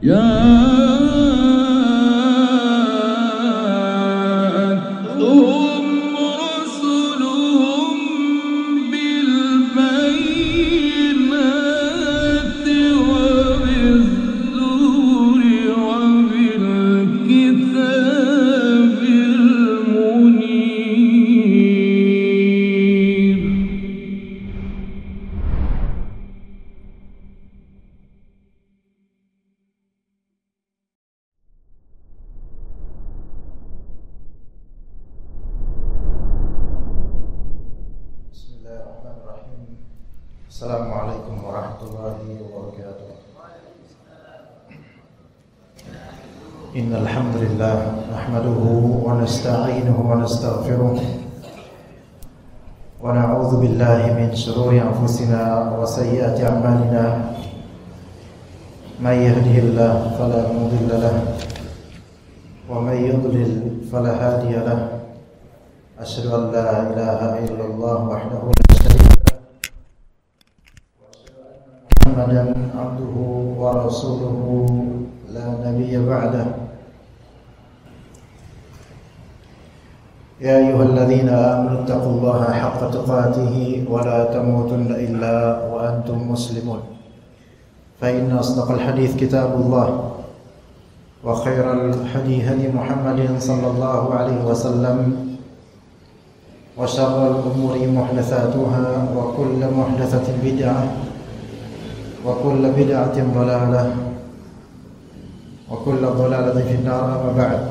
جاءتهم رسلهم بالبينات وبالزور وبالكتاب المنير. Bismillahirrahmanirrahim. Assalamualaikum warahmatullahi wabarakatuh. Innal hamdalillah nahmaduhu wa nasta'inuhu wa nastaghfiruh wa na'udzu billahi min shururi anfusina wa sayyiati a'malina. May yahdihillahu fala mudilla lahu wa may yudlil fala hadiya lahu. Asyhadu an la ilaha illallah wahdahu la syarika lahu wa asyhadu anna Muhammadan abduhu wa rasuluhu la nabiyya ba'dahu. Ya ayyuhalladzina amanu taqullaha haqqa tuqatih wa la tamutunna illa wa antum muslimun. Fa inna asdaqal hadits kitabullah wa khairal hadi hadi Muhammadin sallallahu alaihi wasallam. Wa syarrul umuri muhdatsatuha wa kullu muhdatsatin bid'ah wa kullu bid'atin dhalalah wa kullu dhalalatin finnar. Amma ba'd.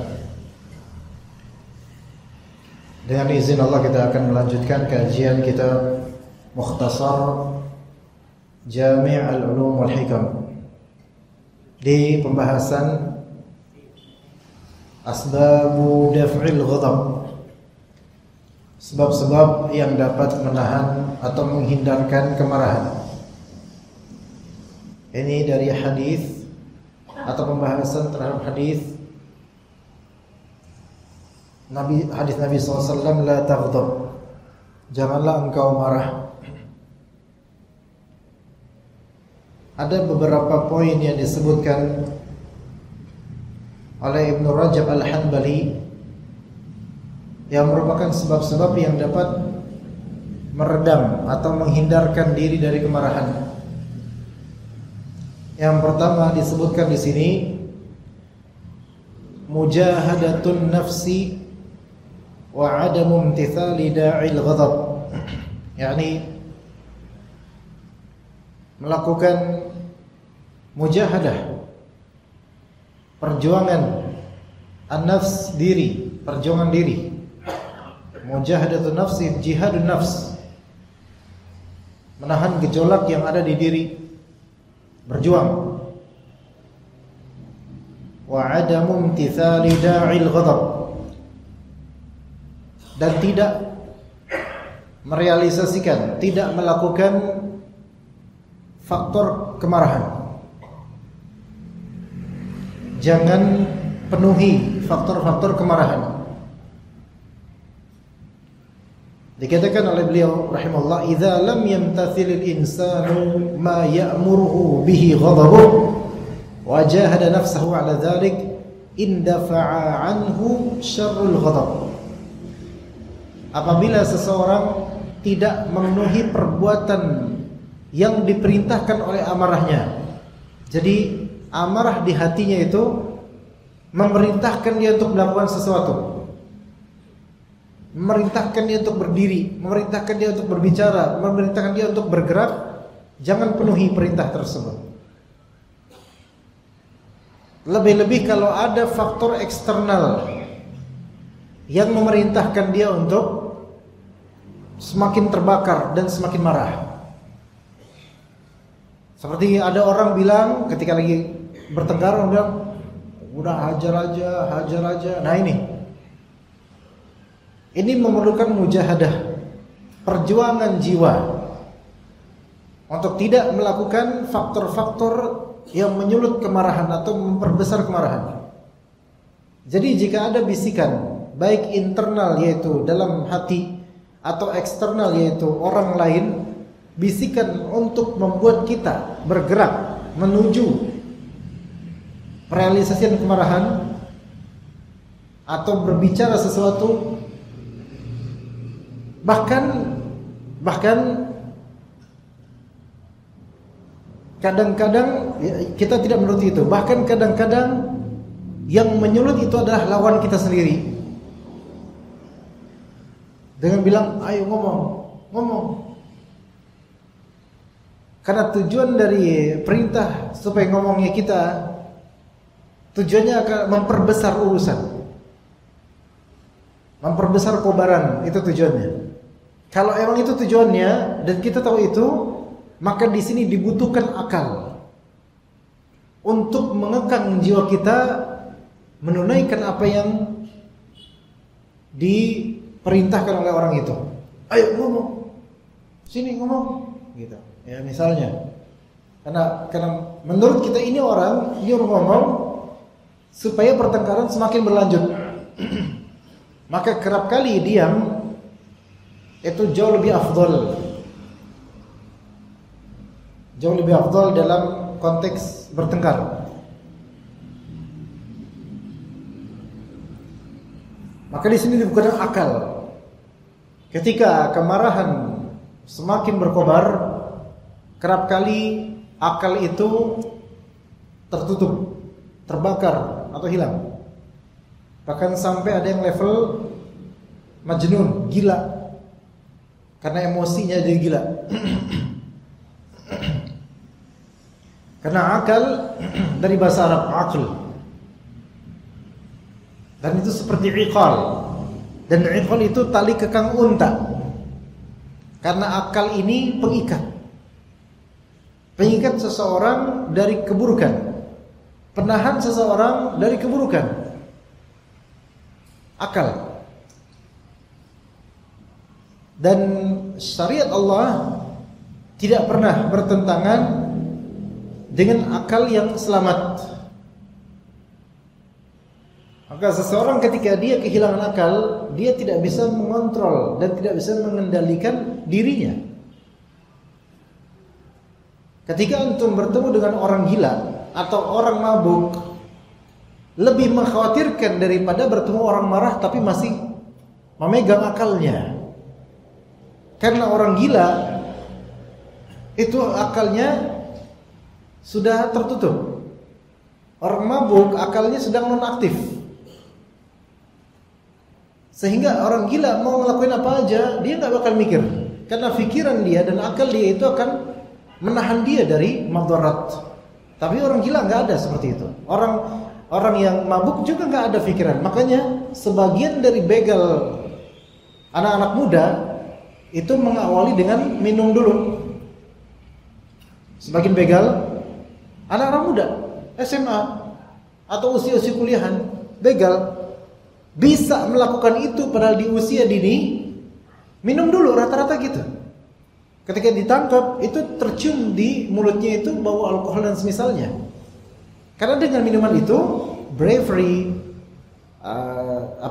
Dengan izin Allah kita akan melanjutkan kajian kitab Mukhtasar Jami' al-Ulum wal Hikam di pembahasan Asbabu Daf'il Ghadab, sebab-sebab yang dapat menahan atau menghindarkan kemarahan. Ini dari hadis atau pembahasan terhadap hadis Nabi SAW, la taghdab, janganlah engkau marah. Ada beberapa poin yang disebutkan oleh Ibnu Rajab Al-Hanbali yang merupakan sebab-sebab yang dapat meredam atau menghindarkan diri dari kemarahan. Yang pertama disebutkan di sini mujahadatun nafsi wa adamu imtithali da'il ghadab, yakni melakukan mujahadah, perjuangan an-nafs, diri, perjuangan diri. Mujahadatun nafsi, jihadun nafs, menahan gejolak yang ada di diri, berjuang. Wa adamu imtithali da'il ghadab, dan tidak merealisasikan, tidak melakukan faktor kemarahan. Jangan penuhi faktor-faktor kemarahan. Dikatakan oleh beliau rahimahullah, idza lam yamtathilil insanu ma ya'muruhu bihi ghadabuhu wa jahada nafsahu ala dzalik indafa'a anhu syarrul ghadab. Apabila seseorang tidak memenuhi perbuatan yang diperintahkan oleh amarahnya, jadi amarah di hatinya itu memerintahkan dia untuk melakukan sesuatu, memerintahkan dia untuk berdiri, memerintahkan dia untuk berbicara, memerintahkan dia untuk bergerak, jangan penuhi perintah tersebut. Lebih-lebih kalau ada faktor eksternal yang memerintahkan dia untuk semakin terbakar dan semakin marah. Seperti ada orang bilang ketika lagi bertengkar, orang bilang, udah hajar aja. Nah ini memerlukan mujahadah, perjuangan jiwa untuk tidak melakukan faktor-faktor yang menyulut kemarahan atau memperbesar kemarahan. Jadi jika ada bisikan, baik internal yaitu dalam hati atau eksternal yaitu orang lain, bisikan untuk membuat kita bergerak menuju merealisasikan kemarahan atau berbicara sesuatu, bahkan kadang-kadang kita tidak menuruti itu. Bahkan kadang-kadang yang menyulut itu adalah lawan kita sendiri. Dengan bilang, ayo ngomong. Karena tujuan dari perintah supaya ngomongnya kita, tujuannya akan memperbesar urusan, memperbesar kobaran, itu tujuannya. Kalau emang itu tujuannya dan kita tahu itu, maka di sini dibutuhkan akal untuk mengekang jiwa kita menunaikan apa yang diperintahkan oleh orang itu. Ayo ngomong, sini ngomong, gitu. Ya misalnya, karena menurut kita ini orang ngomong supaya pertengkaran semakin berlanjut. Maka kerap kali diam itu jauh lebih afdol. Jauh lebih afdol dalam konteks bertengkar. Maka di sini dibutuhkan akal. Ketika kemarahan semakin berkobar, kerap kali akal itu tertutup, terbakar atau hilang. Bahkan sampai ada yang level majnun, gila. Karena emosinya jadi gila. Karena akal dari bahasa Arab aql. Dan itu seperti iqal. Dan iqal itu tali kekang unta. Karena akal ini pengikat. Pengikat seseorang dari keburukan, penahan seseorang dari keburukan. Akal. Dan syariat Allah tidak pernah bertentangan dengan akal yang selamat. Maka seseorang ketika dia kehilangan akal, dia tidak bisa mengontrol dan tidak bisa mengendalikan dirinya. Ketika antum bertemu dengan orang gila atau orang mabuk, lebih mengkhawatirkan daripada bertemu orang marah tapi masih memegang akalnya. Karena orang gila itu akalnya sudah tertutup. Orang mabuk akalnya sedang nonaktif. Sehingga orang gila mau ngelakuin apa aja, dia nggak bakal mikir. Karena pikiran dia dan akal dia itu akan menahan dia dari madarat. Tapi orang gila nggak ada seperti itu. Orang yang mabuk juga nggak ada pikiran. Makanya sebagian dari begal anak-anak muda itu mengawali dengan minum dulu. Sebagian begal anak-anak muda SMA atau usia-usia kuliahan begal bisa melakukan itu padahal di usia dini minum dulu rata-rata gitu. Ketika ditangkap itu tercium di mulutnya itu bau alkohol dan semisalnya. Karena dengan minuman itu bravery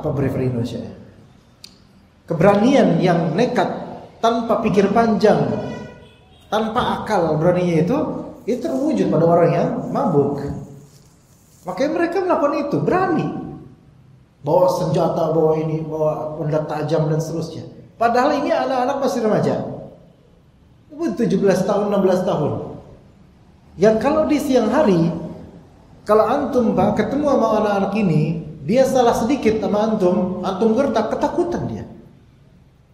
bravery Indonesia, keberanian yang nekat tanpa pikir panjang, tanpa akal, beraninya itu terwujud pada orang yang mabuk. Makanya mereka melakukan itu, berani. Bawa senjata, bawa benda tajam dan seterusnya. Padahal ini anak-anak masih remaja. 17 tahun, 16 tahun. Yang kalau di siang hari, kalau antum ketemu sama anak-anak ini, dia salah sedikit sama antum gertak, ketakutan dia.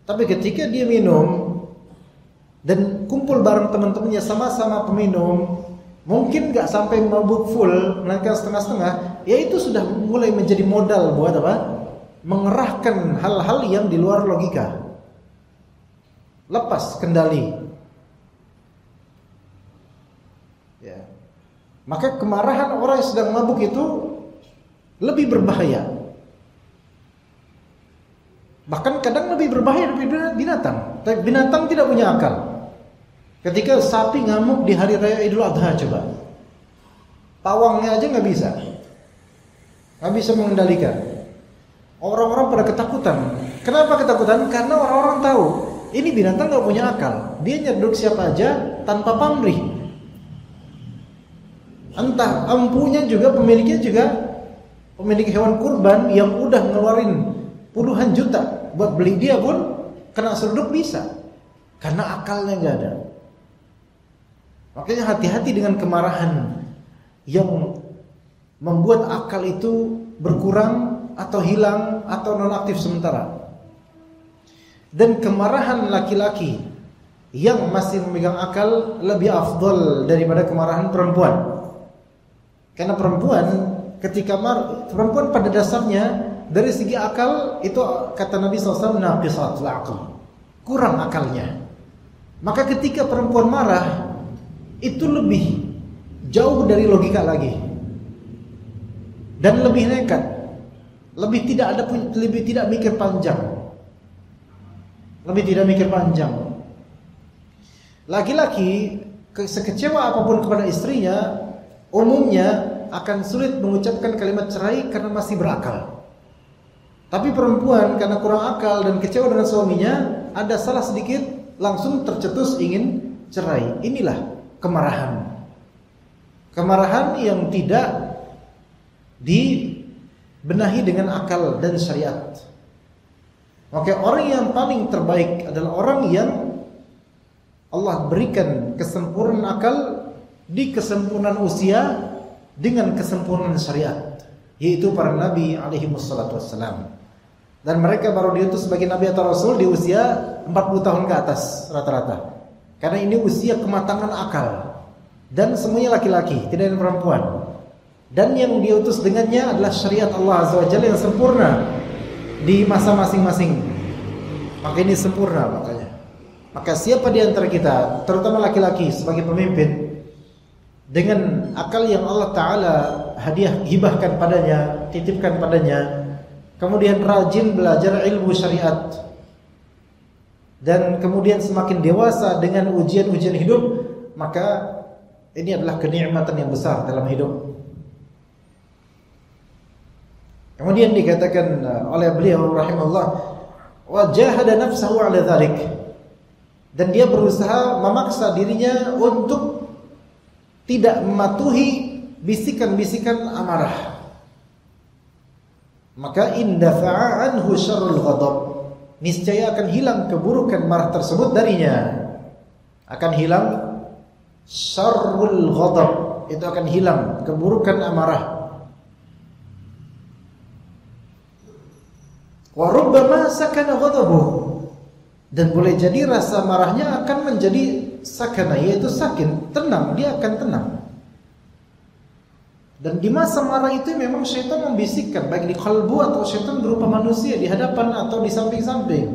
Tapi ketika dia minum dan kumpul bareng teman-temannya sama-sama peminum, mungkin nggak sampai mabuk full, melainkan setengah-setengah, ya itu sudah mulai menjadi modal buat apa? Mengerahkan hal-hal yang di luar logika, lepas kendali. Ya. Maka kemarahan orang yang sedang mabuk itu lebih berbahaya. Bahkan kadang lebih berbahaya daripada binatang. Tapi binatang tidak punya akal. Ketika sapi ngamuk di hari raya Idul Adha, coba pawangnya aja nggak bisa mengendalikan. Orang-orang pada ketakutan. Kenapa ketakutan? Karena orang-orang tahu ini binatang nggak punya akal. Dia nyerduk siapa aja tanpa pamrih. Entah empunya juga, pemiliknya juga pemilik hewan kurban yang udah ngeluarin puluhan juta buat beli, dia pun kena seruduk bisa, karena akalnya nggak ada. Makanya hati-hati dengan kemarahan yang membuat akal itu berkurang atau hilang atau nonaktif sementara. Dan kemarahan laki-laki yang masih memegang akal lebih afdol daripada kemarahan perempuan. Karena perempuan ketika perempuan pada dasarnya dari segi akal itu, kata Nabi SAW, naqisatul aql, kurang akalnya. Maka ketika perempuan marah itu lebih jauh dari logika lagi dan lebih nekat, lebih tidak mikir panjang, Laki-laki sekecewa apapun kepada istrinya umumnya akan sulit mengucapkan kalimat cerai karena masih berakal. Tapi perempuan karena kurang akal dan kecewa dengan suaminya, ada salah sedikit langsung tercetus ingin cerai. Inilah kemarahan yang tidak dibenahi dengan akal dan syariat. Maka orang yang paling terbaik adalah orang yang Allah berikan kesempurnaan akal di kesempurnaan usia dengan kesempurnaan syariat, yaitu para nabi alaihi wassalatu wassalam. Dan mereka baru diutus sebagai nabi atau rasul di usia 40 tahun ke atas rata-rata. Karena ini usia kematangan akal. Dan semuanya laki-laki, tidak ada perempuan. Dan yang diutus dengannya adalah syariat Allah Azza wa Jalla yang sempurna di masa masing-masing. Maka ini sempurna makanya. Maka siapa di antara kita, terutama laki-laki sebagai pemimpin, dengan akal yang Allah Ta'ala hibahkan padanya, titipkan padanya, kemudian rajin belajar ilmu syariat, dan kemudian semakin dewasa dengan ujian-ujian hidup, maka ini adalah kenikmatan yang besar dalam hidup. Kemudian dikatakan oleh beliau rahimahullah, wa jahada nafsahu ala dzalik, dan dia berusaha memaksa dirinya untuk tidak mematuhi bisikan-bisikan amarah. Maka indafa'a anhu syarrul ghadab, niscaya akan hilang keburukan marah tersebut darinya. Akan hilang syarrul ghadab, itu akan hilang keburukan amarah. Wa rubbama sakana ghadabuh, dan boleh jadi rasa marahnya akan menjadi sakana, yaitu sakin, tenang, dia akan tenang. Dan di masa marah itu memang syaitan membisikkan, baik di kalbu atau syaitan berupa manusia di hadapan atau di samping-samping,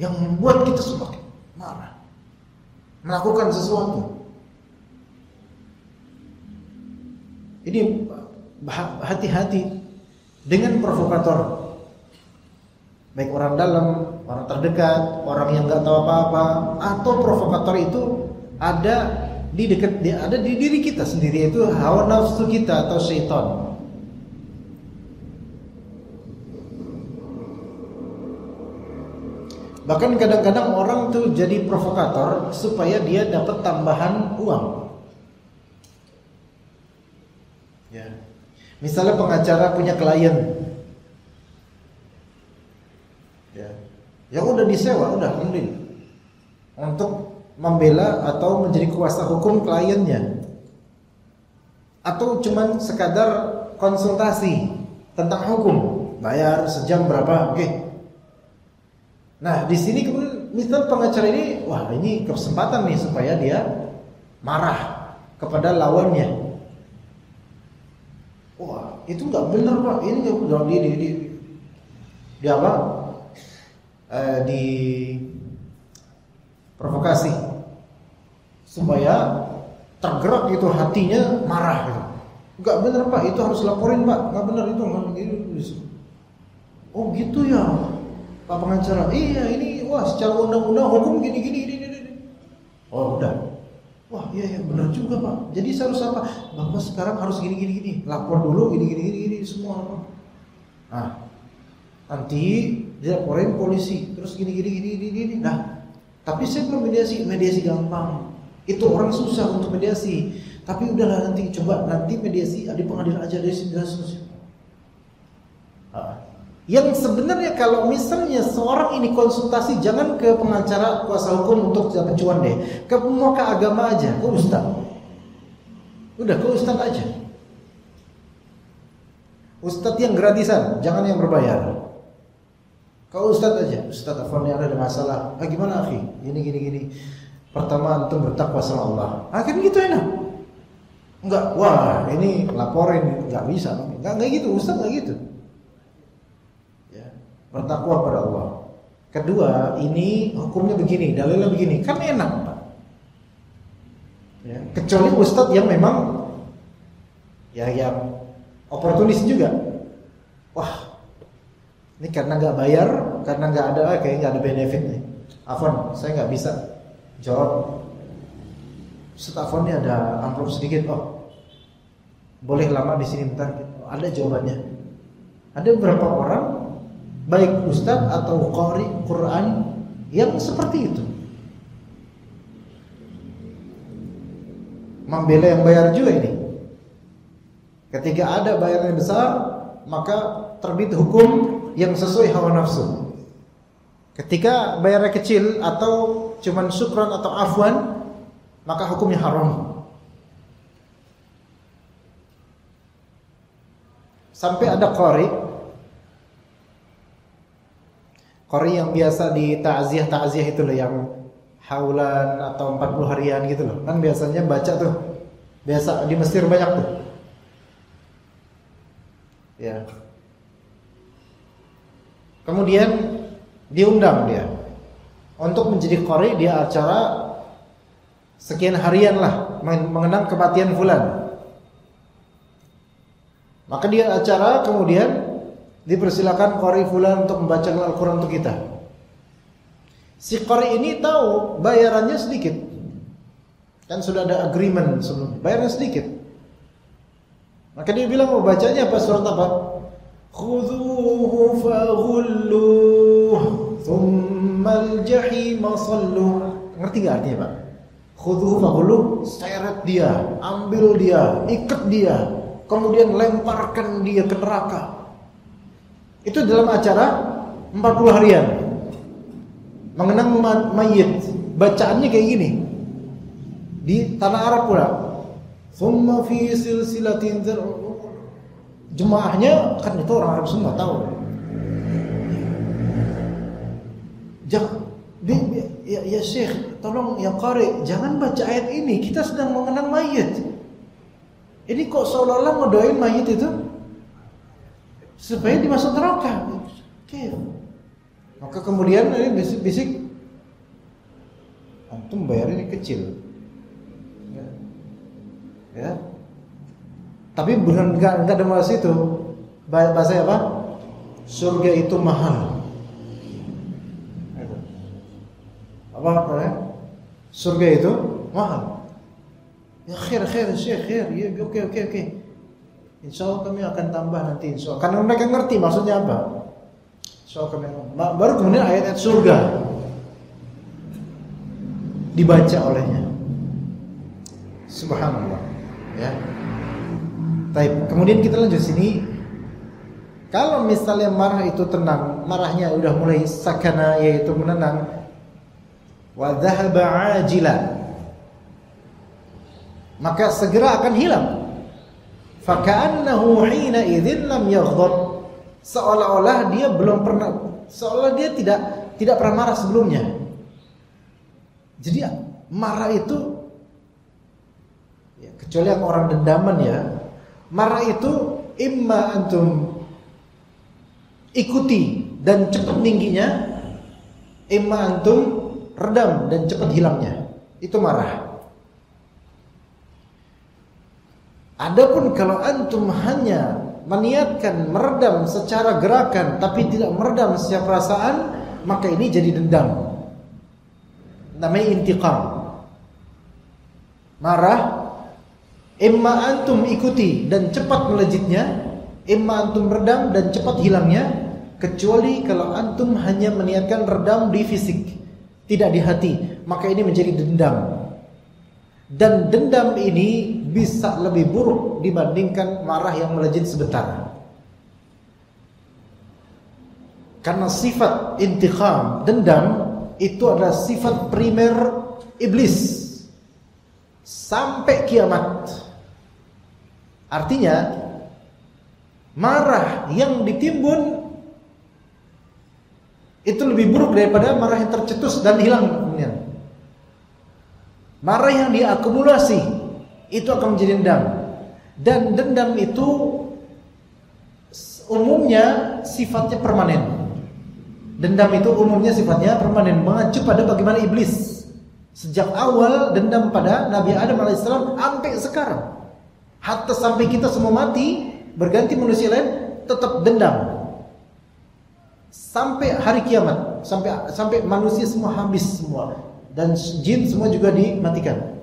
yang membuat kita semakin marah, melakukan sesuatu. Ini hati-hati dengan provokator, baik orang dalam, orang terdekat, orang yang nggak tahu apa-apa, atau provokator itu ada di diri kita sendiri, itu hawa nafsu kita atau syaitan. Bahkan kadang-kadang orang tuh jadi provokator supaya dia dapat tambahan uang. Ya. Misalnya pengacara punya klien, ya, yang udah disewa, udah ambil untuk membela atau menjadi kuasa hukum kliennya, atau cuman sekadar konsultasi tentang hukum, bayar sejam berapa, oke. Nah di sini kemudian misal pengacara ini, wah ini kesempatan nih supaya dia marah kepada lawannya. Wah itu nggak benar pak, ini nggak di apa? Di provokasi supaya tergerak gitu hatinya, marah gitu. Nggak benar pak, itu harus laporin pak, nggak benar itu nggak gitu. Oh gitu ya pak pengacara, iya ini wah secara undang-undang hukum gini. Oh udah. Wah iya benar juga pak. Jadi saya harus apa? Bapak sekarang harus gini. Lapor dulu gini semua apa? Nah nanti dilaporin polisi. Terus gini. Nah Tapi saya belum mediasi gampang. Itu orang susah untuk mediasi. Tapi udahlah nanti coba nanti mediasi di pengadilan aja deh selesai. Yang sebenarnya kalau misalnya seorang ini konsultasi, jangan ke pengacara kuasa hukum untuk dapat cuan deh. Mau ke agama aja, ke ustaz. Udah ke ustaz aja. Ustaz yang gratisan, jangan yang berbayar. Kau ustaz aja, ustaz Afwan ada masalah. Gimana akhi? Gini. Pertama antum bertakwa sama Allah. Kan gitu enak. Enggak, wah ini laporin, enggak bisa. Enggak gitu, ustaz enggak gitu. Ya, bertakwa pada Allah. Kedua, ini hukumnya begini, dalilnya begini. Kan enak, Pak. Ya, kecuali ustaz yang memang yang oportunis juga. Wah, ini karena nggak bayar, karena nggak ada, kayak nggak ada benefit nih. Afwan, saya nggak bisa jawab. Ustaz Afwan ini ada amplop sedikit. Oh, boleh lama di sini bentar. Ada jawabannya. Ada beberapa orang, baik ustaz atau qari Quran yang seperti itu. Membela yang bayar juga ini. Ketika ada bayarnya besar, maka terbit hukum yang sesuai hawa nafsu. Ketika bayarnya kecil atau cuman syukran atau afwan, maka hukumnya haram. Sampai ada qari yang biasa di ta'ziah itu loh, yang haulan atau 40 harian gitu loh. Kan biasanya baca tuh. Biasa di Mesir banyak tuh. Ya. Kemudian diundang dia untuk menjadi qari di acara sekian harian lah mengenang kematian fulan. Maka dia acara kemudian dipersilakan qari fulan untuk membaca Al-Quran untuk kita. Si qari ini tahu bayarannya sedikit. Kan sudah ada agreement sebelumnya. Bayarannya sedikit. Maka dia bilang mau bacanya apa, surat apa? Khudhuhu faghulluh thummal jahima salluh. Ngerti enggak artinya, Pak? Khudhuhu faghulluh, seret dia, ambil dia, ikat dia, kemudian lemparkan dia ke neraka. Itu dalam acara 40 harian mengenang mayit. Bacaannya kayak gini di tanah Arab pula. Thumma fi silsilatin jemaahnya kan itu orang Arab semua tahu. Ya Syekh, tolong ya qari, jangan baca ayat ini, kita sedang mengenang mayit. Ini kok seolah-olah ngedoain mayit itu supaya dimasuk neraka. Oke. Maka kemudian ini bisik-bisik, antum bayar ini kecil. Ya. Tapi bukan enggak ada bahasa itu. Bahasa apa? Surga itu mahal. Apa ya? Surga itu mahal. Ya khair Syekh, khair. Ya oke. Insyaallah kami akan tambah nanti insyaallah. Karena mereka ngerti maksudnya apa. Insyaallah kami baru kemudian ayat-ayat surga dibaca olehnya. Subhanallah. Ya. Baik, kemudian kita lanjut sini. Kalau misalnya marah itu tenang, marahnya udah mulai sakana, yaitu menenang, wa dhahaba ajilan, maka segera akan hilang. Faka'annahu hina idzin lam yaghdab, seolah-olah dia belum pernah, seolah dia tidak pernah marah sebelumnya. Jadi marah itu ya, kecuali yang orang dendaman ya, marah itu imma antum ikuti dan cepat tingginya, imma antum redam dan cepat hilangnya. Itu marah. Adapun kalau antum hanya meniatkan meredam secara gerakan tapi tidak meredam secara perasaan, maka ini jadi dendam. Namanya intiqam. Marah imma antum ikuti dan cepat melejitnya, imma antum redam dan cepat hilangnya, kecuali kalau antum hanya meniatkan redam di fisik. tidak di hati, maka ini menjadi dendam. Dan dendam ini bisa lebih buruk dibandingkan marah yang melejit sebentar. Karena sifat intiqam, dendam, itu adalah sifat primer iblis sampai kiamat. Artinya marah yang ditimbun itu lebih buruk daripada marah yang tercetus dan hilang kemudian. Marah yang diakumulasi itu akan menjadi dendam. Dan dendam itu umumnya sifatnya permanen. Dendam itu umumnya sifatnya permanen, mengacu pada bagaimana iblis sejak awal dendam pada Nabi Adam alaihissalam sampai sekarang. Hatta sampai kita semua mati, berganti manusia lain, tetap dendam. Sampai hari kiamat, sampai manusia semua habis semua, dan jin semua juga dimatikan.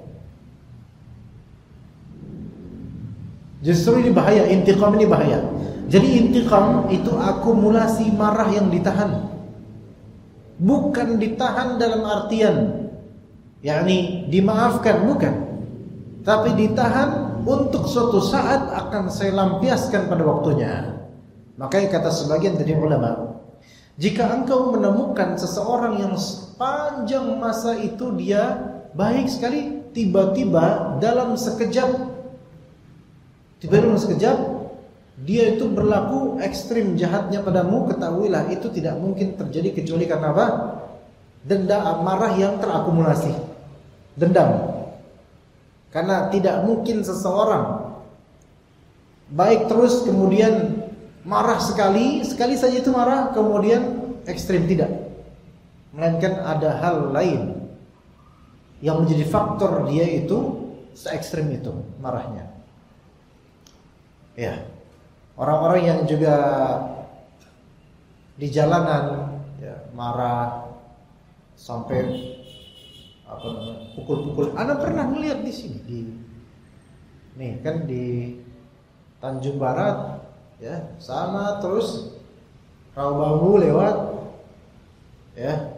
Justru ini bahaya, intiqam ini bahaya. Jadi intiqam itu akumulasi marah yang ditahan. Bukan ditahan dalam artian yakni dimaafkan, bukan. Tapi ditahan untuk suatu saat akan saya lampiaskan pada waktunya. Makanya kata sebagian dari ulama, jika engkau menemukan seseorang yang sepanjang masa itu dia baik sekali, tiba-tiba dalam sekejap dia itu berlaku ekstrim jahatnya padamu, ketahuilah itu tidak mungkin terjadi kecuali karena apa? Dendam, marah yang terakumulasi. Dendam. Karena tidak mungkin seseorang baik terus kemudian marah sekali saja itu marah kemudian ekstrim, tidak. Melainkan ada hal lain yang menjadi faktor dia itu se-ekstrim itu marahnya. Ya. Orang-orang yang juga di jalanan ya, marah sampai pukul-pukul. Anda pernah melihat di sini nih kan di Tanjung Barat ya, sana terus Rawamangun lewat ya.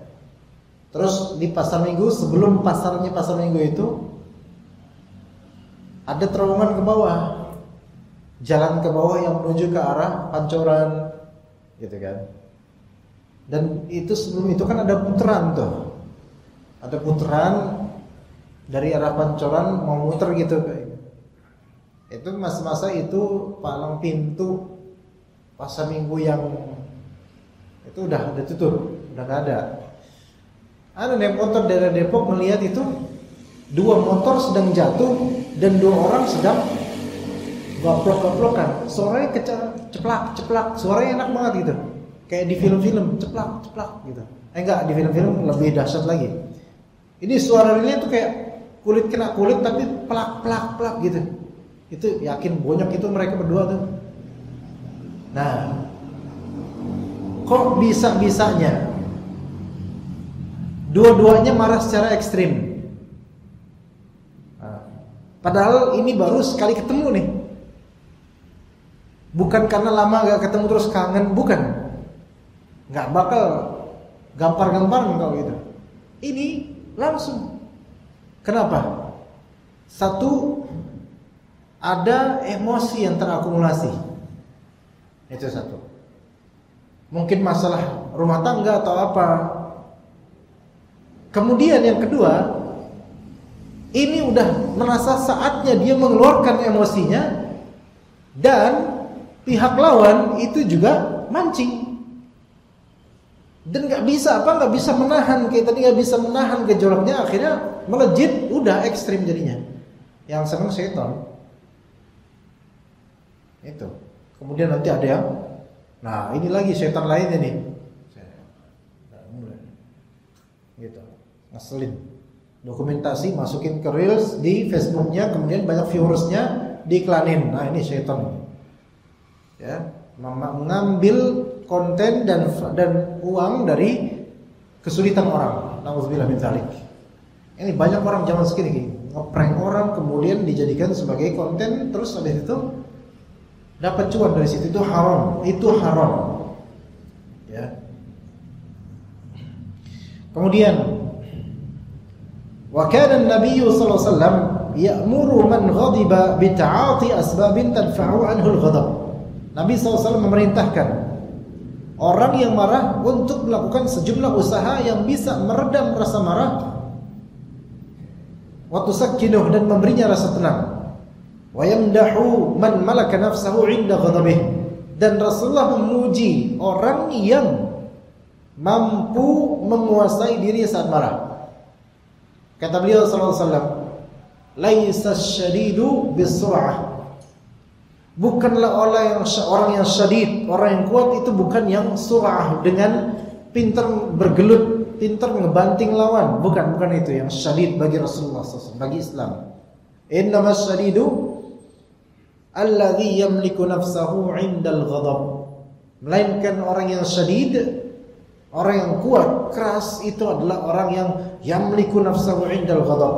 Terus di Pasar Minggu, sebelum pasar Minggu itu ada terowongan ke bawah. Jalan ke bawah yang menuju ke arah Pancoran gitu kan. Dan itu sebelum itu kan ada putaran tuh. Ada putaran dari arah Pancoran mau muter gitu. Itu masa-masa itu palang pintu Pasar Minggu yang itu udah tutup, udah gak ada. Ada naik motor dari Depok melihat itu 2 motor sedang jatuh dan 2 orang sedang gaplok-gaplokan, suaranya ceplak, suaranya enak banget gitu, kayak di film-film ceplak gitu. Enggak, di film-film lebih dahsyat lagi. Ini suaranya tuh kayak kulit kena kulit tapi plak gitu. Itu yakin bonyok itu mereka berdua tuh. Nah, kok bisa-bisanya dua-duanya marah secara ekstrim? Nah, padahal ini baru sekali ketemu nih. Bukan karena lama gak ketemu terus kangen, bukan. Gak bakal gampar-gamparan kalau gitu. Ini langsung. Kenapa? Satu, ada emosi yang terakumulasi. Itu satu. Mungkin masalah rumah tangga atau apa. Kemudian yang kedua, ini udah merasa saatnya dia mengeluarkan emosinya, dan pihak lawan itu juga mancing. Dan nggak bisa menahan, kayak tadi nggak bisa menahan gejolaknya, akhirnya melejit, udah ekstrim jadinya. Yang seneng setan. Itu. Kemudian nanti ada yang, nah ini lagi setan lainnya nih. Gitu. Ngeselin. Dokumentasi masukin ke Reels di Facebooknya, kemudian banyak viewersnya diiklanin. Nah ini setan. Ya, mengambil konten dan uang dari kesulitan orang. Nauzubillah min dzalik. Ini banyak orang zaman segini ngeprank orang kemudian dijadikan sebagai konten, terus habis itu dapat cuan dari situ. Itu haram. Ya. Kemudian Wa kana an-nabiy sallallahu alaihi wasallam ya'muru man ghadiba bi ta'ati asbabin tadfa'u anhu al-ghadab. Nabi SAW memerintahkan orang yang marah untuk melakukan sejumlah usaha yang bisa meredam rasa marah, wa tusakkinuh, dan memberinya rasa tenang, wa yamdahu man malaka nafsahu 'inda ghadabih, dan Rasulullah memuji orang yang mampu menguasai diri saat marah. Kata beliau sallallahu alaihi wasallam, laisa syadidu bisur'ah. Bukanlah orang yang syadid, orang yang kuat itu bukan yang sur'ah, dengan pintar bergelut, pintar ngebanting lawan. Bukan itu yang syadid bagi Rasulullah SAW, bagi Islam. Innamas syadidu alladhi yamliku nafsahu 'indal ghadab. Melainkan orang yang syadid, orang yang kuat, keras, itu adalah orang yang yamliku nafsahu 'indal ghadab,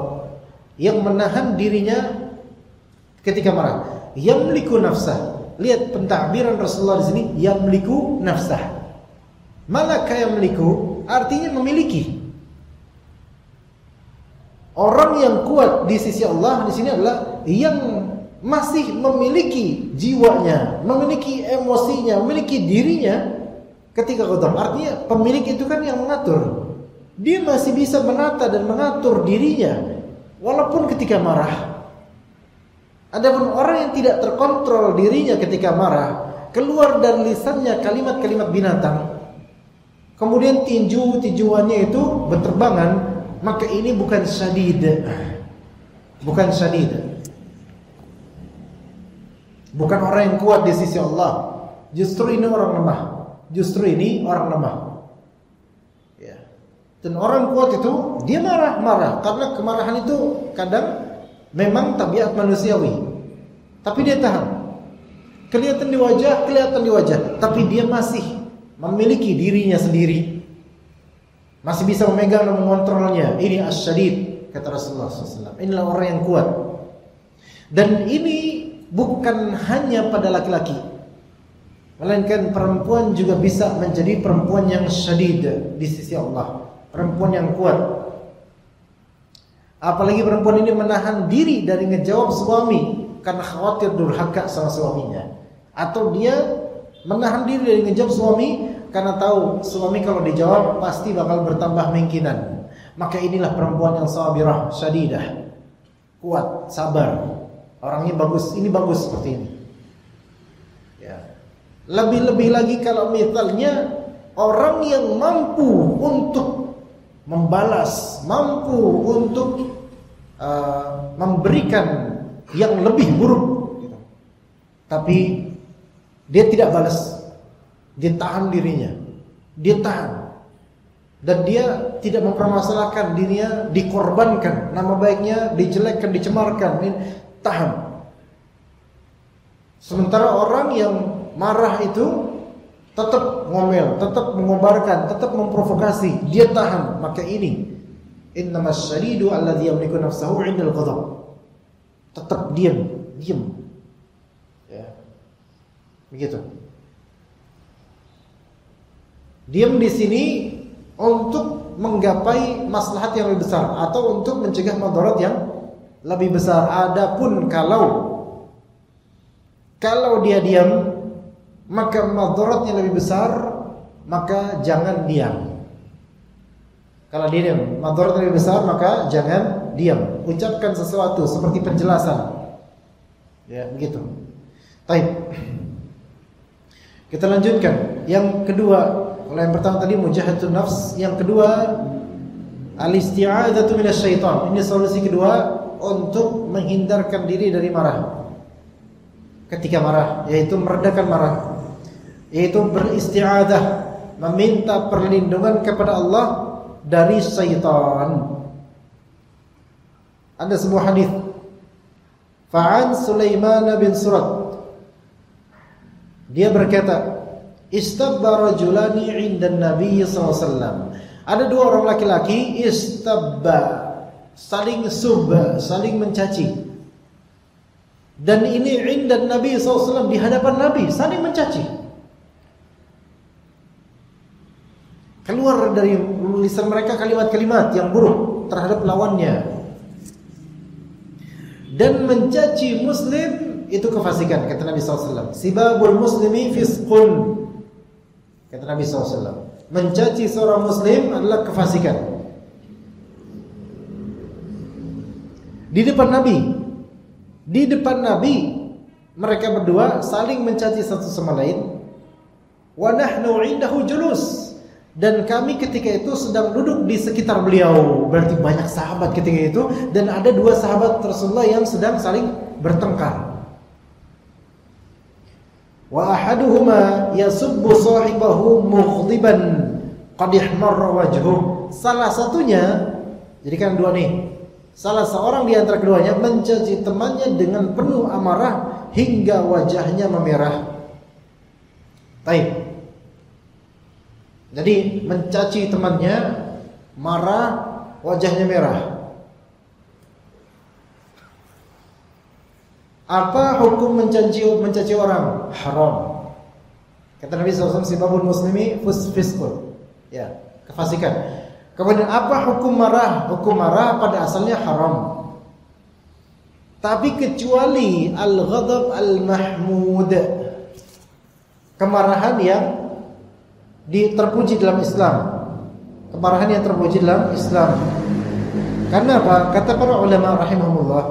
yang menahan dirinya ketika marah. Yamliku nafsah. Lihat pentakbiran Rasulullah di sini, yamliku nafsah. Malaka yamliku artinya memiliki. Orang yang kuat di sisi Allah di sini adalah yang masih memiliki jiwanya, memiliki emosinya, memiliki dirinya ketika ghadab. Artinya pemilik itu kan yang mengatur. Dia masih bisa menata dan mengatur dirinya walaupun ketika marah. Adapun orang yang tidak terkontrol dirinya ketika marah, keluar dari lisannya kalimat-kalimat binatang, kemudian tinju-tinjuannya itu berterbangan, maka ini bukan syadid. Bukan syadid. Bukan orang yang kuat di sisi Allah. Justru ini orang lemah. Justru ini orang lemah. Ya. Dan orang kuat itu dia marah-marah, karena kemarahan itu kadang memang tabiat manusiawi, tapi dia tahan. Kelihatan di wajah, tapi dia masih memiliki dirinya sendiri, masih bisa memegang dan mengontrolnya. Ini as-syadid, kata Rasulullah SAW. Inilah orang yang kuat. Dan ini bukan hanya pada laki-laki, melainkan perempuan juga bisa menjadi perempuan yang syadid di sisi Allah, perempuan yang kuat. Apalagi perempuan ini menahan diri dari ngejawab suami karena khawatir durhaka sama suaminya, atau dia menahan diri dari ngejawab suami karena tahu suami kalau dijawab pasti bakal bertambah mengkinan. Maka inilah perempuan yang sabirah, syadidah, kuat, sabar. Orangnya bagus, ini bagus seperti ini. Ya. Lebih-lebih lagi kalau misalnya orang yang mampu untuk membalas, mampu untuk memberikan yang lebih buruk gitu. Tapi dia tidak balas, dia tahan dirinya, dia tahan, dan dia tidak mempermasalahkan dirinya dikorbankan, nama baiknya dijelekkan, dicemarkan, tahan. Sementara orang yang marah itu tetap ngomel, tetap mengobarkan, tetap memprovokasi, dia tahan. Maka ini innamas syadidu alladzi yamliku nafsahu 'indal ghadab. Tetap diam. Ya. Begitu. Diam di sini untuk menggapai maslahat yang lebih besar atau untuk mencegah madarat yang lebih besar. Adapun kalau dia diam maka madaratnya lebih besar, maka jangan diam. Kalau dia diam, madaratnya lebih besar, maka jangan diam. Ucapkan sesuatu seperti penjelasan. Ya, begitu. Baik. Kita lanjutkan. Yang kedua, kalau yang pertama tadi mujahadun nafs, yang kedua al-isti'adzatu minasyaitan. Ini solusi kedua untuk menghindarkan diri dari marah. Ketika marah, yaitu meredakan marah, yaitu beristi'adzah, meminta perlindungan kepada Allah dari syaitan. Ada sebuah hadis, fa'an Sulaiman bin Surat, dia berkata, istabba rajulani 'inda Nabi sallallahu alaihi wasallam. Ada dua orang laki-laki, istabba, saling subba, saling mencaci. Dan ini 'inda Nabi sallallahu alaihi wasallam, di hadapan Nabi, saling mencaci. Keluar dari lisan mereka kalimat-kalimat yang buruk terhadap lawannya. Dan mencaci muslim itu kefasikan, kata Nabi SAW. Sibabul muslimi fisqun, kata Nabi SAW. Mencaci seorang muslim adalah kefasikan. Di depan Nabi mereka berdua saling mencaci satu sama lain. Wa nahnu 'indahu julus, dan kami ketika itu sedang duduk di sekitar beliau. Berarti banyak sahabat ketika itu, dan ada dua sahabat Rasulullah yang sedang saling bertengkar. Wa ahaduhuma yasubbu sahibahu mughdiban qad ihmarra wajhuhu. Salah satunya, jadi kan dua nih. Salah seorang di antara keduanya mencaci temannya dengan penuh amarah hingga wajahnya memerah. Baik. Jadi mencaci temannya, marah, wajahnya merah. Apa hukum mencaci orang? Haram. Kata Nabi SAW, sibabul muslimi fisqun. Ya, kefasikan. Kemudian apa hukum marah? Hukum marah pada asalnya haram. Tapi kecuali al-ghadab al-mahmud, kemarahan yang terpuji dalam Islam. Kemarahan yang terpuji dalam Islam. Karena apa? Kata para ulama rahimahumullah,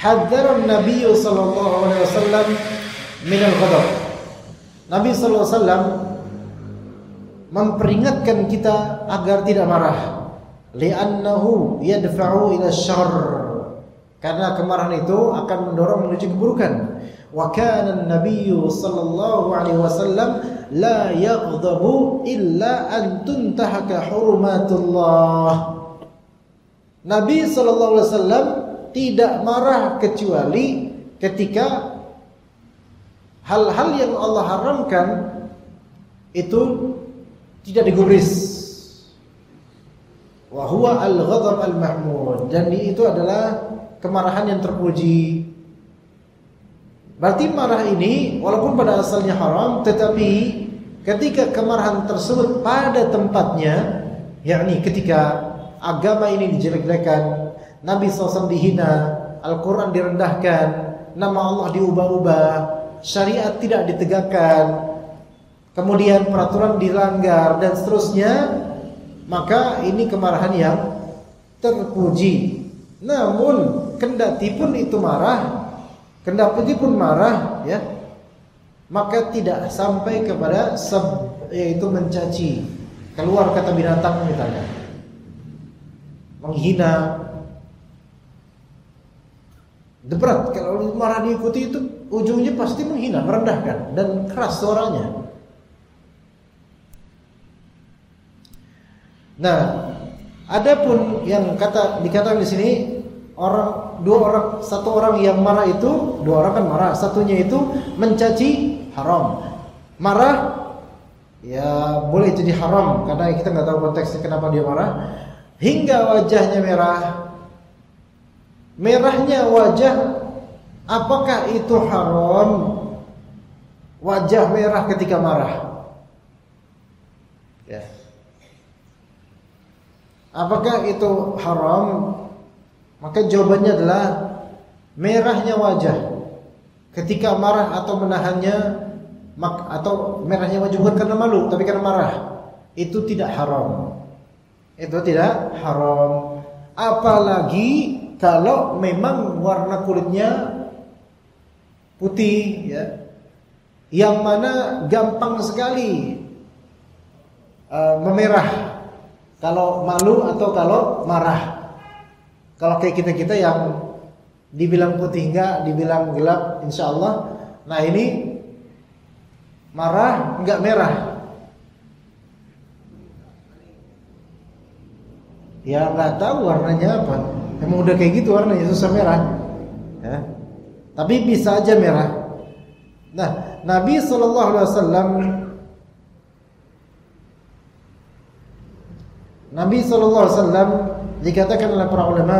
hadzara an-nabiy sallallahu alaihi wasallam min al-ghadab. Nabi sallallahu alaihi wasallam memperingatkan kita agar tidak marah. Li'annahu yadfa'u ila syarr. Karena kemarahan itu akan mendorong menuju keburukan. Wa kana an-nabiy sallallahu alaihi wasallam la yaghdabu illa an tuntahaka hurumatullah. Nabi sallallahu alaihi wasallam tidak marah kecuali ketika hal-hal yang Allah haramkan itu tidak digubris. Wa huwa al-ghadab al-mahmud, dan itu adalah kemarahan yang terpuji. Berarti marah ini walaupun pada asalnya haram, tetapi ketika kemarahan tersebut pada tempatnya, yakni ketika agama ini dijelek-jelekan, Nabi SAW dihina, Al-Quran direndahkan, nama Allah diubah-ubah, syariat tidak ditegakkan, kemudian peraturan dilanggar dan seterusnya, maka ini kemarahan yang terpuji. Namun kendati pun itu marah, kendati pun marah, ya, maka tidak sampai kepada yaitu mencaci, keluar kata binatang misalnya, menghina. Berat kalau marah diikuti itu ujungnya pasti menghina, merendahkan dan keras suaranya. Nah, adapun yang dikatakan di sini satu orang yang marah itu, dua orang kan marah, satunya itu mencaci haram. Marah ya boleh jadi haram karena kita nggak tahu konteksnya kenapa dia marah, hingga wajahnya merah. Merahnya wajah, apakah itu haram? Wajah merah ketika marah, ya. Apakah itu haram? Maka jawabannya adalah merahnya wajah ketika marah atau menahannya, atau merahnya wajah bukan karena malu tapi karena marah, itu tidak haram. Itu tidak haram. Apalagi kalau memang warna kulitnya putih, ya, yang mana gampang sekali memerah kalau malu atau kalau marah. Kalau kayak kita yang dibilang putih enggak, dibilang gelap insya Allah. Nah ini marah enggak merah, ya nggak tahu warnanya apa. Emang udah kayak gitu warnanya, susah merah, ya. Tapi bisa aja merah. Nah, Nabi SAW dikatakan oleh para ulama,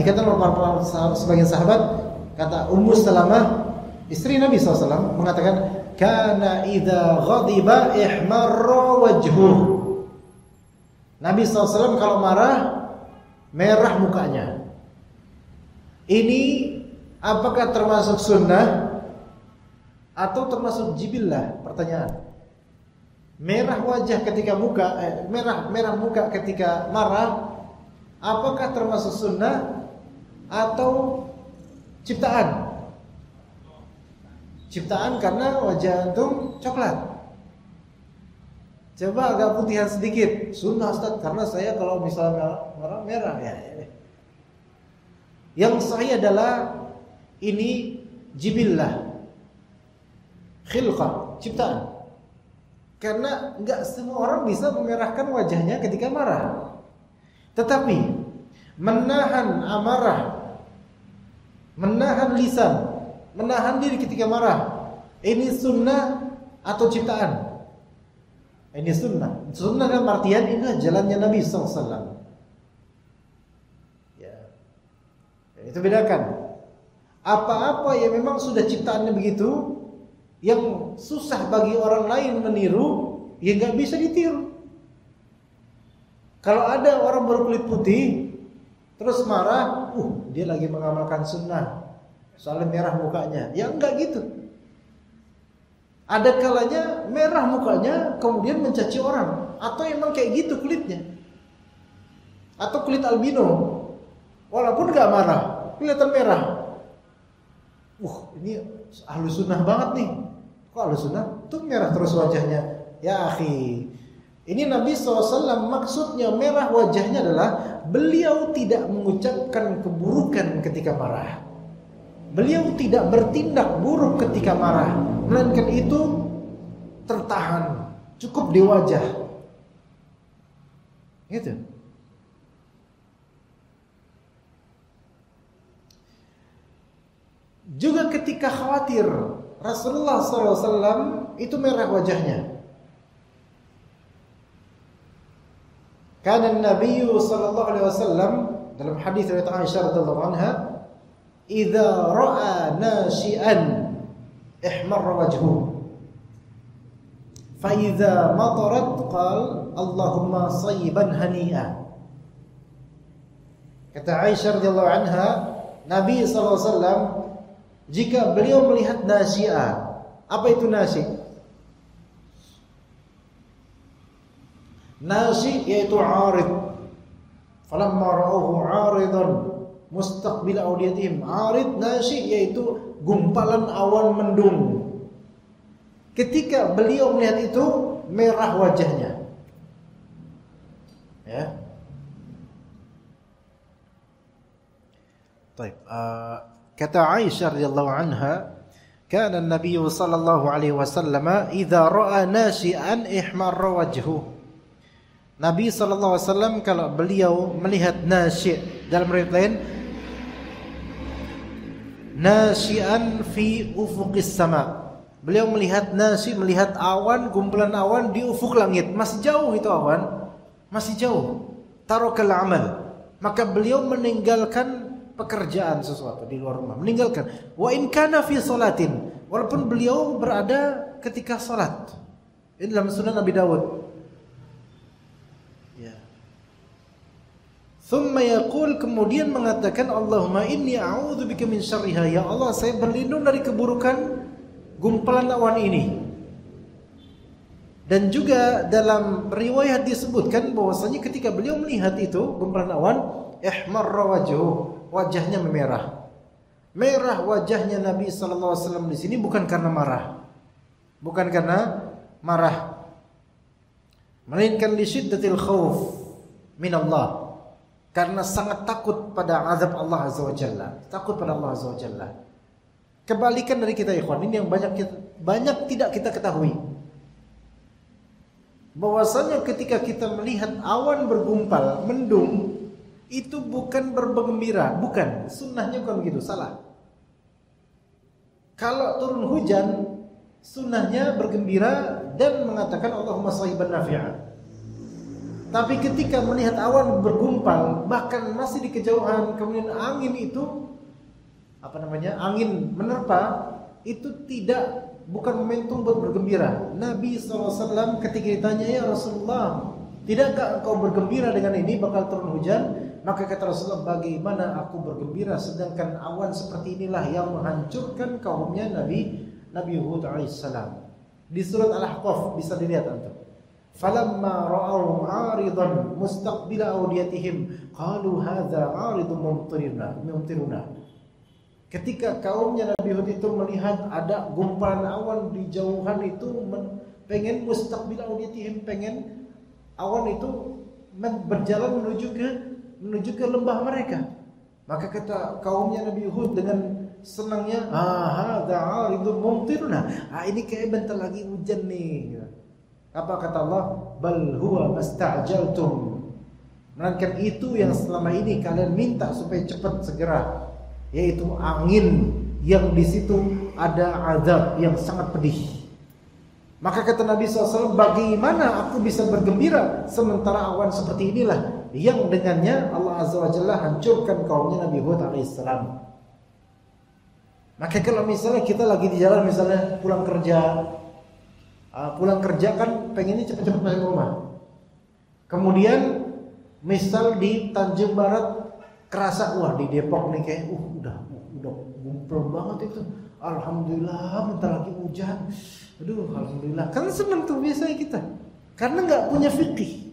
dikatakan oleh para sebagian sahabat, kata Ummu Salamah, istri Nabi SAW, mengatakan, kana idza ghadiba ihmarra wajhuh. Nabi SAW kalau marah merah mukanya. Ini apakah termasuk sunnah atau termasuk jibillah? Pertanyaan. Merah wajah ketika merah muka ketika marah, apakah termasuk sunnah atau ciptaan? Ciptaan karena wajah antum coklat. Coba agak putihan sedikit, sunnah Ustaz, karena saya kalau misalnya merah ya. Yang sahih adalah ini jibillah, khilqah, ciptaan. Karena enggak semua orang bisa memerahkan wajahnya ketika marah. Tetapi menahan amarah, menahan lisan, menahan diri ketika marah, ini sunnah atau ciptaan? Ini sunnah. Sunnah dalam artian inilah jalannya Nabi SAW. Ya. Itu bedakan. Apa-apa yang memang sudah ciptaannya begitu, yang susah bagi orang lain meniru, ya nggak bisa ditiru. Kalau ada orang berkulit putih terus marah, dia lagi mengamalkan sunnah, soalnya merah mukanya. Ya enggak gitu. Ada kalanya merah mukanya kemudian mencaci orang, atau emang kayak gitu kulitnya, atau kulit albino, walaupun nggak marah kelihatan merah. Ini ahlu sunnah banget nih. Kok ahlu sunnah tuh merah terus wajahnya? Ya akhi, ini Nabi SAW maksudnya merah wajahnya adalah beliau tidak mengucapkan keburukan ketika marah. Beliau tidak bertindak buruk ketika marah, melainkan itu tertahan, cukup di wajah. Gitu. Juga ketika khawatir, Rasulullah SAW itu merah wajahnya. Karena Nabi sallallahu alaihi wasallam dalam hadis riwayat Aisyah radhiyallahu anha, "Idza ra'a nashi'an ihmarra wajhuhu, fa idza matarat qala Allahumma sayyiban hani'a." Kata Aisyah radhiyallahu anha, Nabi sallallahu alaihi wasallam jika beliau melihat nasyi'ah. Apa itu nasyi'? Nasyi' yaitu 'arid. Falamma ra'awhu 'aridan mustaqbil awdiyatihim. 'Arid, nasyi' yaitu gumpalan awan mendung. Ketika beliau melihat itu, merah wajahnya. Ya. Baik, kata Aisyah radhiyallahu anha, kana an-nabiy sallallahu alaihi wasallam idza ra'a nashi'an ihmarra wajhuhu. Nabi sallallahu alaihi wasallam kalau beliau melihat nasyi', dalam riwayat lain nasyi'an fi ufuqis sama. Beliau melihat nasyi', melihat awan, kumpulan awan di ufuk langit. Masih jauh itu awan, masih jauh. Tarakal amal. Maka beliau meninggalkan pekerjaan sesuatu di luar rumah, meninggalkan. Wa in kana fi salatin, walaupun beliau berada ketika salat. Ini dalam sunan Nabi Dawud. Ya. Thumma yaqul, kemudian mengatakan, Allahumma inni a'udzubika min syarriha. Ya Allah, saya berlindung dari keburukan gumpalan awan ini. Dan juga dalam riwayat disebutkan bahwasanya ketika beliau melihat itu gumpalan awan, ihmarra wajhuhu, wajahnya memerah. Merah wajahnya Nabi sallallahu alaihi wasallam di sini bukan karena marah. Bukan karena marah. Melainkan li syiddatil khauf min Allah. Karena sangat takut pada azab Allah azza wajalla. Takut pada Allah azza wajalla. Kebalikan dari kita ikhwan, ini yang banyak tidak kita ketahui. Bahwasanya ketika kita melihat awan bergumpal, mendung, itu bukan bergembira, bukan. Sunnahnya bukan begitu, salah. Kalau turun hujan, sunnahnya bergembira dan mengatakan Allahumma sayyiban nafi'a. Tapi ketika melihat awan bergumpal, bahkan masih di kejauhan, kemudian angin itu angin menerpa, itu bukan momentum buat bergembira. Nabi SAW ketika ditanya, ya Rasulullah, Tidakkah engkau bergembira dengan ini bakal turun hujan? Maka kata Rasulullah, bagaimana aku bergembira sedangkan awan seperti inilah yang menghancurkan kaumnya Nabi Hud alaihissalam. Di surat Al-Ahqaf bisa dilihat antum. Falamma ra'aw 'aridan mustaqbila awdiyatihim qalu hadza 'aridun mumtiruna. Ketika kaumnya Nabi Hud itu melihat ada gumpalan awan di jauhan itu pengen mustaqbila awdiyatihim, pengen awan itu berjalan menuju ke lembah mereka. Maka kata kaumnya Nabi Hud dengan senangnya, hadza 'aridun mumtiruna. Ini kayak bentar lagi hujan nih. Apa kata Allah? Bal huwa masta'jaltum. Melainkan itu yang selama ini kalian minta supaya cepat segera, yaitu angin yang di situ ada azab yang sangat pedih. Maka kata Nabi SAW, bagaimana aku bisa bergembira sementara awan seperti inilah yang dengannya Allah Azza wa Jalla hancurkan kaumnya Nabi Hud alaihissalam. Maka kalau misalnya kita lagi di jalan, misalnya pulang kerja kan pengennya cepat-cepat balik rumah. Kemudian misal di Tanjung Barat kerasa, wah di Depok nih kayak udah gumpul banget itu. Alhamdulillah bentar lagi hujan. Aduh, alhamdulillah. Kan senang tuh biasanya kita. Karena enggak punya fikih.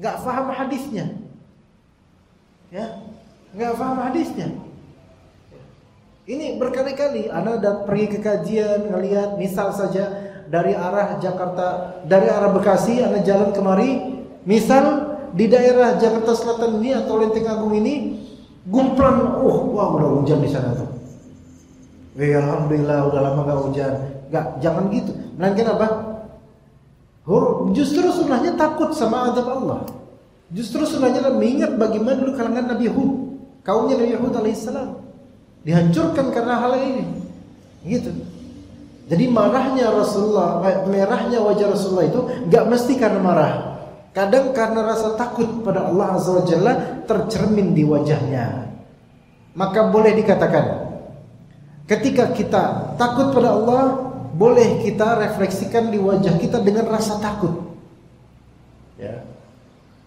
Enggak paham hadisnya. Ya, enggak paham hadisnya. Ini berkali-kali ana pergi ke kajian ngelihat misal saja dari arah Jakarta, dari arah Bekasi ana jalan kemari, misal di daerah Jakarta Selatan ini atau Lenteng Agung ini gumplan, wah udah hujan di sana tuh. Alhamdulillah udah lama enggak hujan. Enggak, jangan gitu. Melainkan apa? Justru sunnahnya takut sama azab Allah. Justru sunnahnya mengingat bagaimana dulu kalangan Nabi Hud, kaumnya Nabi Hud alaihissalam dihancurkan karena hal ini. Gitu. Jadi marahnya Rasulullah, merahnya wajah Rasulullah itu enggak mesti karena marah. Kadang karena rasa takut pada Allah Azza wa Jalla tercermin di wajahnya. Maka boleh dikatakan, ketika kita takut pada Allah, boleh kita refleksikan di wajah kita dengan rasa takut. Ya.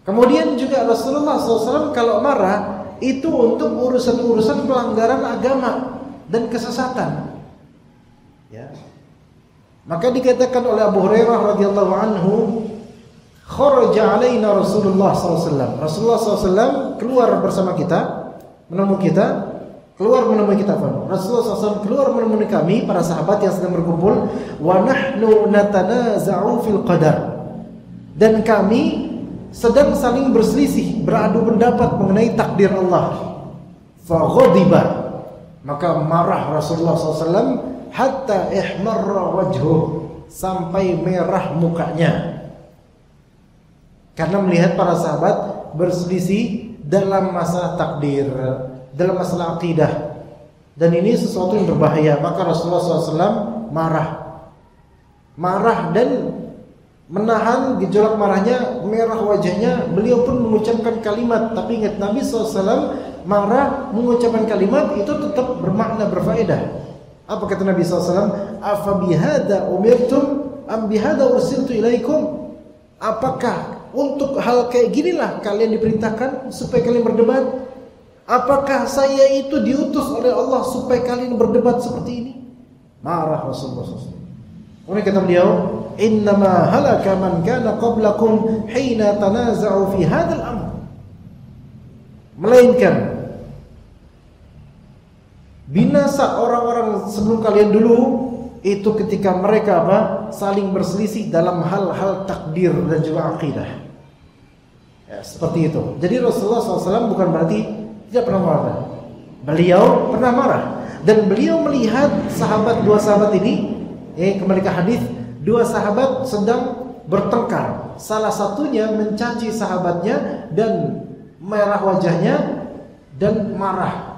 Kemudian juga Rasulullah SAW kalau marah itu untuk urusan-urusan pelanggaran agama dan kesesatan. Ya. Maka dikatakan oleh Abu Hurairah radhiyallahu anhu, kharaja alaina Rasulullah SAW. Rasulullah SAW keluar bersama kita, menemui kita. Rasulullah SAW keluar menemui kami, para sahabat yang sedang berkumpul. Wa nahnu natanaza'u fil qadar. Dan kami sedang saling berselisih, beradu pendapat mengenai takdir Allah. Fa ghadiba, maka marah Rasulullah SAW hatta ihmarra wajhuh, sampai merah mukanya. Karena melihat para sahabat berselisih dalam masalah takdir, dalam masalah akidah, dan ini sesuatu yang berbahaya. Maka Rasulullah SAW marah dan menahan gejolak marahnya, merah wajahnya. Beliau pun mengucapkan kalimat, tapi ingat Nabi SAW marah mengucapkan kalimat itu tetap bermakna, berfaedah. Apa kata Nabi SAW? Afa bihada umirtum am bihada ursiltu ilaikum? Apakah untuk hal kayak ginilah kalian diperintahkan supaya kalian berdebat? Apakah saya itu diutus oleh Allah supaya kalian berdebat seperti ini? Marah Rasulullah SAW. Kemudian kata beliau, innama halaka man kana qablakum hina tanaza'u fi hadzal amr. Melainkan binasa orang-orang sebelum kalian dulu itu ketika mereka saling berselisih dalam hal-hal takdir dan juga akidah. Ya, seperti itu. Jadi Rasulullah SAW bukan berarti tidak pernah marah. Beliau pernah marah, dan beliau melihat dua sahabat ini, kembali ke hadis, dua sahabat sedang bertengkar. Salah satunya mencaci sahabatnya dan merah wajahnya dan marah.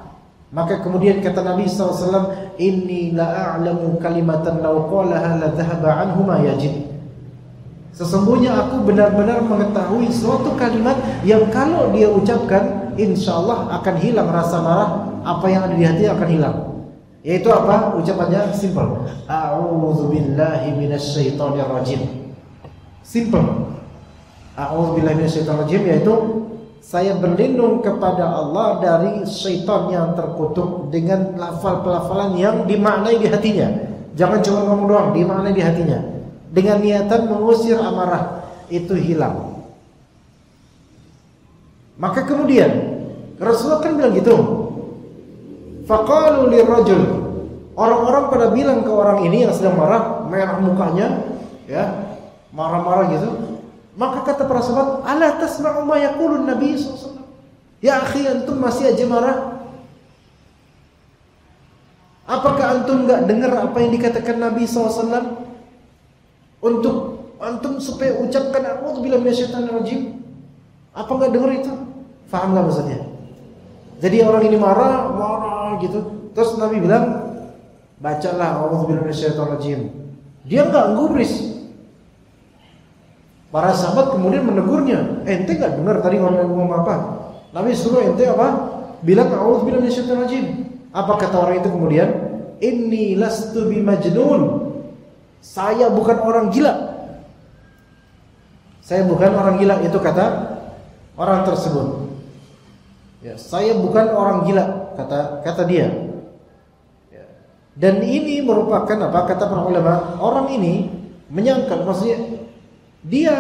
Maka kemudian kata Nabi SAW, inni la a'lamu kalimatan law qalaha la dhahaba anhu ma yajid. Sesungguhnya aku benar-benar mengetahui suatu kalimat yang kalau dia ucapkan, insyaallah akan hilang rasa marah, apa yang ada di hati akan hilang. Yaitu apa? Ucapannya simple. A'udzubillahi minasyaitonir rajim. Simple. a'udzubillahi minasyaitonir rajim, yaitu saya berlindung kepada Allah dari syaitan yang terkutuk, dengan lafal-pelafalan yang dimaknai di hatinya. Jangan cuma ngomong doang, dimaknai di hatinya. Dengan niatan mengusir amarah, itu hilang. Maka kemudian Rasulullah kan bilang gitu. Faqalu lirrajul, orang-orang pada bilang ke orang ini yang sedang marah, merah mukanya, ya, marah-marah gitu. Maka kata para sahabat, ala tasma'u ma yaqulun Nabi SAW. Ya akhi, antum masih aja marah? Apakah antum enggak dengar apa yang dikatakan Nabi SAW? Untuk antum supaya ucapkan a'udzubillahi minasyaitonir rajim. Apa enggak dengar itu? Faham enggak maksudnya? Jadi orang ini marah gitu. Terus Nabi bilang, bacalah a'udzubillahi minasyaitonir rajim. Dia enggak gubris. Para sahabat kemudian menegurnya, ente gak dengar tadi ngomong apa? Nabi suruh ente apa? Bilang a'udzubillahi minasyaitonir rajim. Apa kata orang itu kemudian? Inni lastu bimajnun. Saya bukan orang gila. Saya bukan orang gila, itu kata orang tersebut. Ya, saya bukan orang gila, kata dia. Ya. Dan ini merupakan apa? Kata para ulama, orang ini menyangkal, maksudnya dia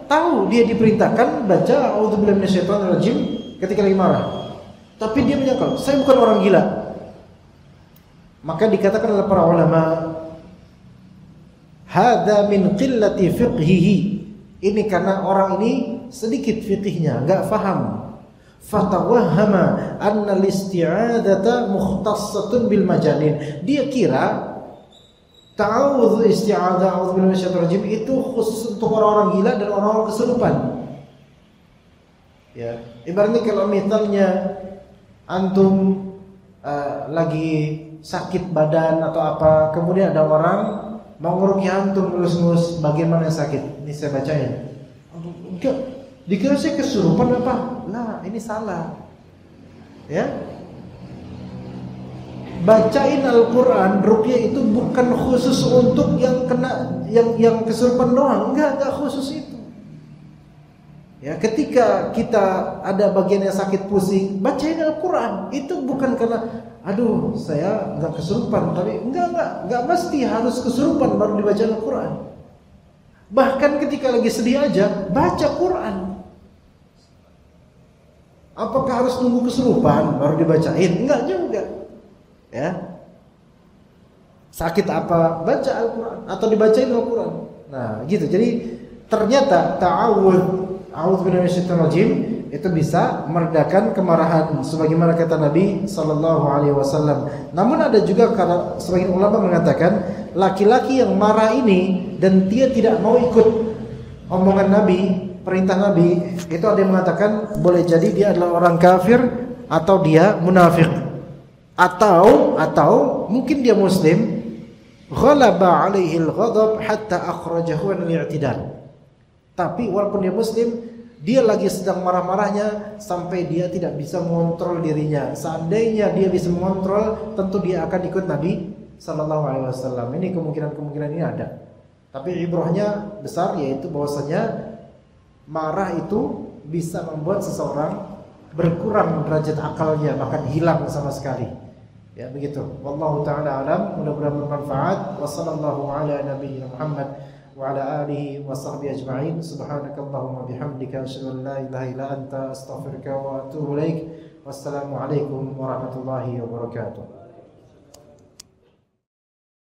tahu dia diperintahkan baca a'udzubillahi minasyaitonir rajim ketika lagi marah. Tapi dia menyangkal, saya bukan orang gila. Maka dikatakan oleh para ulama, hadza min qillati fiqhihi. Ini karena orang ini sedikit fiqihnya, enggak paham. Fatawahhama anna al-isti'adzata mukhtassatun bil majanin. Dia kira ta'awudz isti'adzah a'udzubillahi minasyaitonir rajim itu khusus untuk orang-orang gila dan orang-orang kesurupan. Ya, ibaratnya kalau misalnya antum lagi sakit badan atau apa, kemudian ada orang mau ngeruqyah antum ngelus-ngelus bagian mana yang sakit. Ini saya bacain. Enggak, dikira saya kesurupan apa? Nah, ini salah. Ya. Bacain Al-Quran, ruqyah itu bukan khusus untuk yang kena yang kesurupan doang, enggak khusus itu. Ya, ketika kita ada bagian yang sakit pusing, bacain Al-Quran. Itu bukan karena aduh saya enggak kesurupan, tapi enggak mesti harus kesurupan baru dibaca Al-Quran. Bahkan ketika lagi sedih aja, baca Quran. Apakah harus nunggu kesurupan baru dibacain? Enggak juga. Ya, sakit apa, baca Al-Quran atau dibacain Al-Quran. Nah gitu, jadi ternyata a'udzubillahi minasyaitonir rajim itu bisa meredakan kemarahan, sebagaimana kata Nabi SAW. Namun ada juga karena sebagian ulama mengatakan laki-laki yang marah ini dan dia tidak mau ikut omongan Nabi, perintah Nabi, itu ada yang mengatakan boleh jadi dia adalah orang kafir atau dia munafik. Atau mungkin dia muslim, ghalaba alaihi al-ghadab hatta akhrajahu an al-i'tidal. Tapi walaupun dia muslim, dia lagi sedang marah-marahnya sampai dia tidak bisa mengontrol dirinya. Seandainya dia bisa mengontrol, tentu dia akan ikut Nabi sallallahu alaihi wasallam. Ini kemungkinan ini ada. Tapi ibrahnya besar, yaitu bahwasanya marah itu bisa membuat seseorang berkurang derajat akalnya, bahkan hilang sama sekali. Ya begitu. Wallahu taala alam, mudah-mudahan bermanfaat. Wassallallahu ala nabiyyina Muhammad wa ala alihi wa sahbihi ajma'in. Subhanakallahumma bihamdika asyhadu an la ilaha illa anta astaghfiruka wa atubu ilaik. Wassalamu alaikum warahmatullahi wabarakatuh.